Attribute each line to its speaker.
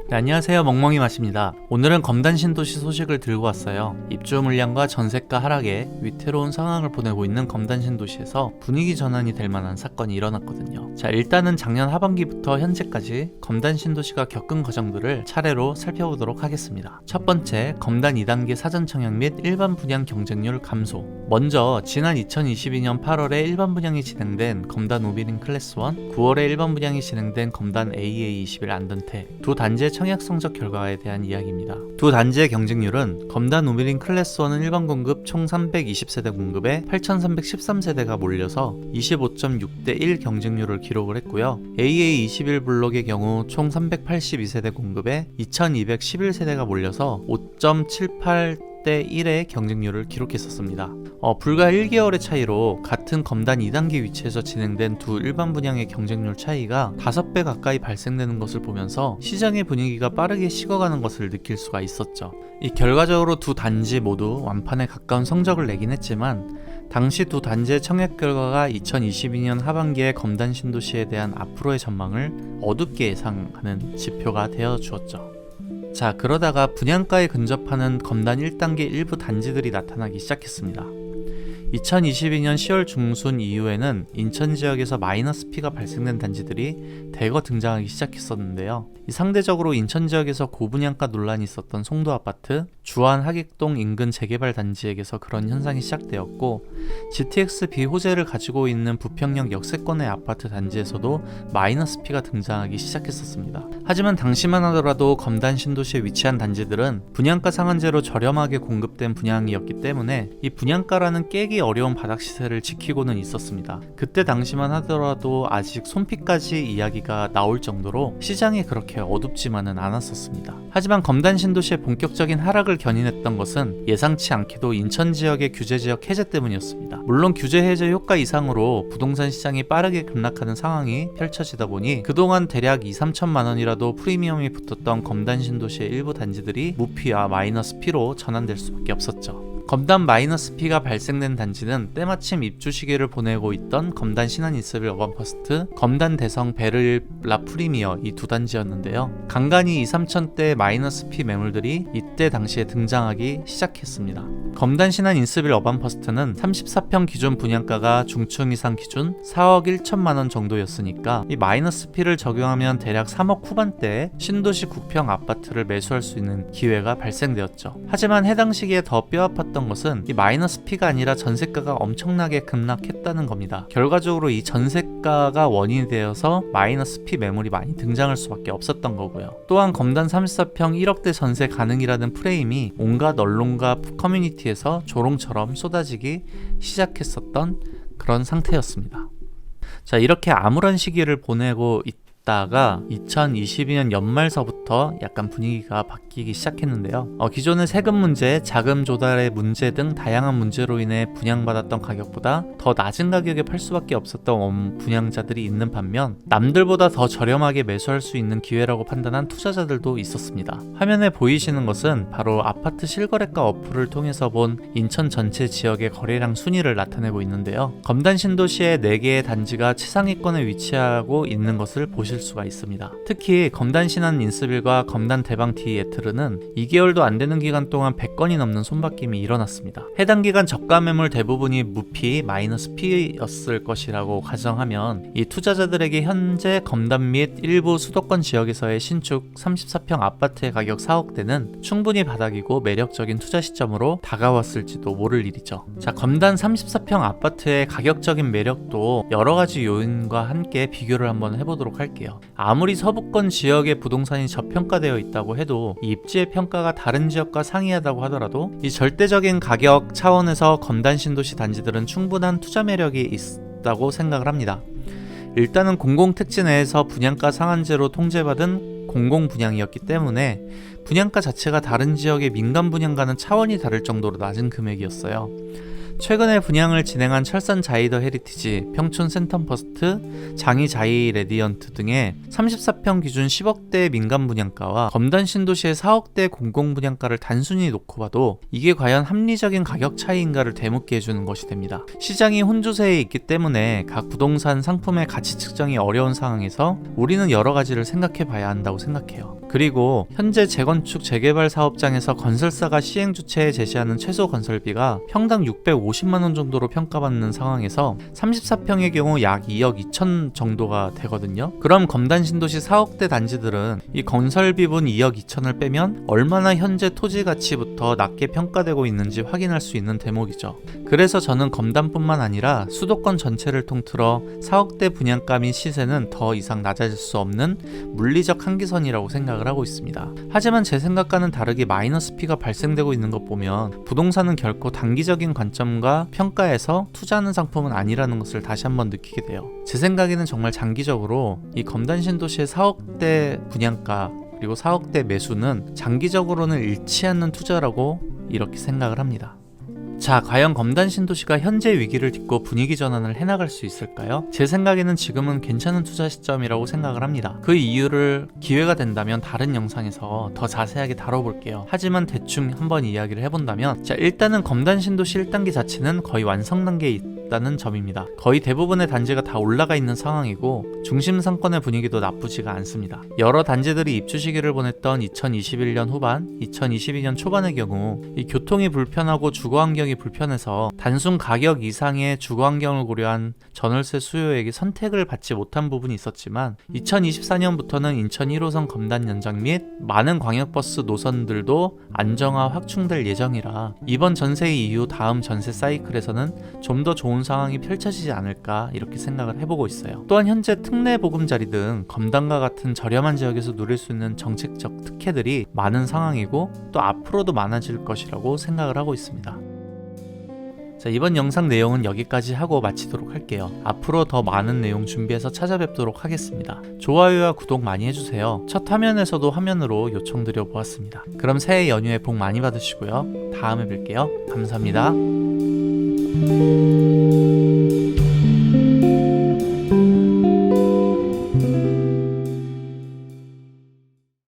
Speaker 1: 네, 안녕하세요. 멍멍이 맛입니다. 오늘은 검단 신도시 소식을 들고 왔어요. 입주 물량과 전세가 하락에 위태로운 상황을 보내고 있는 검단 신도시에서 분위기 전환이 될 만한 사건이 일어났거든요. 자, 일단은 작년 하반기부터 현재까지 검단 신도시가 겪은 과정들을 차례로 살펴보도록 하겠습니다. 첫 번째, 검단 2단계 사전 청약 및 일반 분양 경쟁률 감소. 먼저 지난 2022년 8월에 일반 분양이 진행된 검단 우비린 클래스 1, 9월에 일반 분양이 진행된 검단 AA21 안전태 두 단지의 청약 성적 결과에 대한 이야기입니다. 두 단지의 경쟁률은 검단 우미린 클래스 1은 일반 공급 총 320세대 공급에 8313세대가 몰려서 25.6대 1 경쟁률을 기록을 했고요. AA21 블록의 경우 총 382세대 공급에 2211세대가 몰려서 5.78대 1의 경쟁률을 기록했었습니다. 불과 1개월의 차이로 같은 검단 2단계 위치에서 진행된 두 일반 분양의 경쟁률 차이가 5배 가까이 발생되는 것을 보면서 시장의 분위기가 빠르게 식어가는 것을 느낄 수가 있었죠. 이 결과적으로 두 단지 모두 완판에 가까운 성적을 내긴 했지만 당시 두 단지의 청약 결과가 2022년 하반기의 검단 신도시에 대한 앞으로의 전망을 어둡게 예상하는 지표가 되어 주었죠. 자, 그러다가 분양가에 근접하는 검단 1단계 일부 단지들이 나타나기 시작했습니다. 2022년 10월 중순 이후에는 인천 지역에서 마이너스 P가 발생된 단지들이 대거 등장하기 시작했었는데요. 상대적으로 인천 지역에서 고분양가 논란이 있었던 송도아파트, 주안 하객동 인근 재개발 단지에게서 그런 현상이 시작되었고, GTX 비호재를 가지고 있는 부평역 역세권의 아파트 단지에서도 마이너스 P가 등장하기 시작했었습니다. 하지만 당시만 하더라도 검단 신도시에 위치한 단지들은 분양가 상한제로 저렴하게 공급된 분양이었기 때문에 이 분양가라는 깨기 어려운 바닥 시세를 지키고는 있었습니다. 그때 당시만 하더라도 아직 손피까지 이야기가 나올 정도로 시장이 그렇게 어둡지만은 않았었습니다. 하지만 검단 신도시의 본격적인 하락을 견인했던 것은 예상치 않게도 인천 지역의 규제지역 해제 때문이었습니다. 물론 규제 해제 효과 이상으로 부동산 시장이 빠르게 급락하는 상황이 펼쳐지다 보니 그동안 대략 2-3천만 원이라도 프리미엄이 붙었던 검단 신도시의 일부 단지들이 무피와 마이너스 P로 전환될 수밖에 없었죠. 검단 마이너스 P가 발생된 단지는 때마침 입주 시기를 보내고 있던 검단 신한 이스빌 어반퍼스트, 검단 대성 베를라 프리미어 이 두 단지였는데요. 간간히 2-3천대의 마이너스 P 매물들이 이때 당시에 등장하기 시작했습니다. 검단 신한 인스빌 어반퍼스트는 34평 기존 분양가가 중층 이상 기준 4억 1천만 원 정도였으니까 이 마이너스 P를 적용하면 대략 3억 후반대에 신도시 9평 아파트를 매수할 수 있는 기회가 발생되었죠. 하지만 해당 시기에 더 뼈아팠던 것은 이 마이너스 P가 아니라 전세가가 엄청나게 급락했다는 겁니다. 결과적으로 이 전세가가 원인이 되어서 마이너스 P 매물이 많이 등장할 수밖에 없었던 거고요. 또한 검단 34평 1억대 전세 가능이라는 프레임이 온갖 언론과 커뮤니티에서 조롱처럼 쏟아지기 시작했었던 그런 상태였습니다. 자, 이렇게 암울한 시기를 보내고 있다가 2022년 연말서부터 약간 분위기가 바뀌기 시작했는데요. 기존의 세금 문제, 자금 조달의 문제 등 다양한 문제로 인해 분양받았던 가격보다 더 낮은 가격에 팔 수밖에 없었던 분양자들이 있는 반면 남들보다 더 저렴하게 매수할 수 있는 기회라고 판단한 투자자들도 있었습니다. 화면에 보이시는 것은 바로 아파트 실거래가 어플을 통해서 본 인천 전체 지역의 거래량 순위를 나타내고 있는데요. 검단 신도시의 4개의 단지가 최상위권에 위치하고 있는 것을 보실 수가 있습니다. 특히 검단 신한 인스빌과 검단 대방 디에트르는 2개월도 안 되는 기간 동안 100건이 넘는 손바뀜이 일어났습니다. 해당 기간 저가 매물 대부분이 무피, 마이너스 P였을 것이라고 가정하면 이 투자자들에게 현재 검단 및 일부 수도권 지역에서의 신축 34평 아파트의 가격 4억대는 충분히 바닥이고 매력적인 투자 시점으로 다가왔을지도 모를 일이죠. 자, 검단 34평 아파트의 가격적인 매력도 여러 가지 요인과 함께 비교를 한번 해보도록 할게요. 아무리 서부권 지역의 부동산이 저평가되어 있다고 해도 이 입지의 평가가 다른 지역과 상이하다고 하더라도 이 절대적인 가격 차원에서 검단 신도시 단지들은 충분한 투자 매력이 있다고 생각을 합니다. 일단은 공공택지 내에서 분양가 상한제로 통제받은 공공분양이었기 때문에 분양가 자체가 다른 지역의 민간 분양과는 차원이 다를 정도로 낮은 금액이었어요. 최근에 분양을 진행한 철산 자이더 헤리티지, 평촌 센텀퍼스트, 장이 자이 레디언트 등의 34평 기준 10억대의 민간 분양가와 검단 신도시의 4억대 공공 분양가를 단순히 놓고 봐도 이게 과연 합리적인 가격 차이인가를 되묻게 해주는 것이 됩니다. 시장이 혼조세에 있기 때문에 각 부동산 상품의 가치 측정이 어려운 상황에서 우리는 여러 가지를 생각해 봐야 한다고 생각해요. 그리고 현재 재건축 재개발 사업장에서 건설사가 시행 주체에 제시하는 최소 건설비가 평당 650만원 정도로 평가받는 상황에서 34평의 경우 약 2억 2천 정도가 되거든요. 그럼 검단 신도시 4억대 단지들은 이 건설비분 2억 2천을 빼면 얼마나 현재 토지 가치부터 낮게 평가되고 있는지 확인할 수 있는 대목이죠. 그래서 저는 검단뿐만 아니라 수도권 전체를 통틀어 4억대 분양가 및 시세는 더 이상 낮아질 수 없는 물리적 한계선이라고 생각을 하고 있습니다. 하지만 제 생각과는 다르게 마이너스 P가 발생되고 있는 것 보면 부동산은 결코 단기적인 관점과 평가에서 투자하는 상품은 아니라는 것을 다시 한번 느끼게 돼요. 제 생각에는 정말 장기적으로 이 검단 신도시의 4억대 분양가 그리고 4억대 매수는 장기적으로는 잃지 않는 투자라고 이렇게 생각을 합니다. 자, 과연 검단 신도시가 현재 위기를 딛고 분위기 전환을 해나갈 수 있을까요? 제 생각에는 지금은 괜찮은 투자 시점이라고 생각을 합니다. 그 이유를 기회가 된다면 다른 영상에서 더 자세하게 다뤄볼게요. 하지만 대충 한번 이야기를 해본다면, 자, 일단은 검단 신도시 1단계 자체는 거의 완성 단계에 있다는 점입니다. 거의 대부분의 단지가 다 올라가 있는 상황이고 중심 상권의 분위기도 나쁘지가 않습니다. 여러 단지들이 입주 시기를 보냈던 2021년 후반, 2022년 초반의 경우 이 교통이 불편하고 주거 환경이 불편해서 단순 가격 이상의 주거 환경을 고려한 전월세 수요액이 선택을 받지 못한 부분이 있었지만 2024년부터는 인천 1호선 검단 연장 및 많은 광역버스 노선들도 안정화 확충될 예정이라 이번 전세 이후 다음 전세 사이클에서는 좀 더 좋은 상황이 펼쳐지지 않을까 이렇게 생각을 해보고 있어요. 또한 현재 특례 보금자리 등 검단과 같은 저렴한 지역에서 누릴 수 있는 정책적 특혜들이 많은 상황이고 또 앞으로도 많아질 것이라고 생각을 하고 있습니다. 자, 이번 영상 내용은 여기까지 하고 마치도록 할게요. 앞으로 더 많은 내용 준비해서 찾아뵙도록 하겠습니다. 좋아요와 구독 많이 해주세요. 첫 화면에서도 화면으로 요청드려 보았습니다. 그럼 새해 연휴에 복 많이 받으시고요. 다음에 뵐게요. 감사합니다.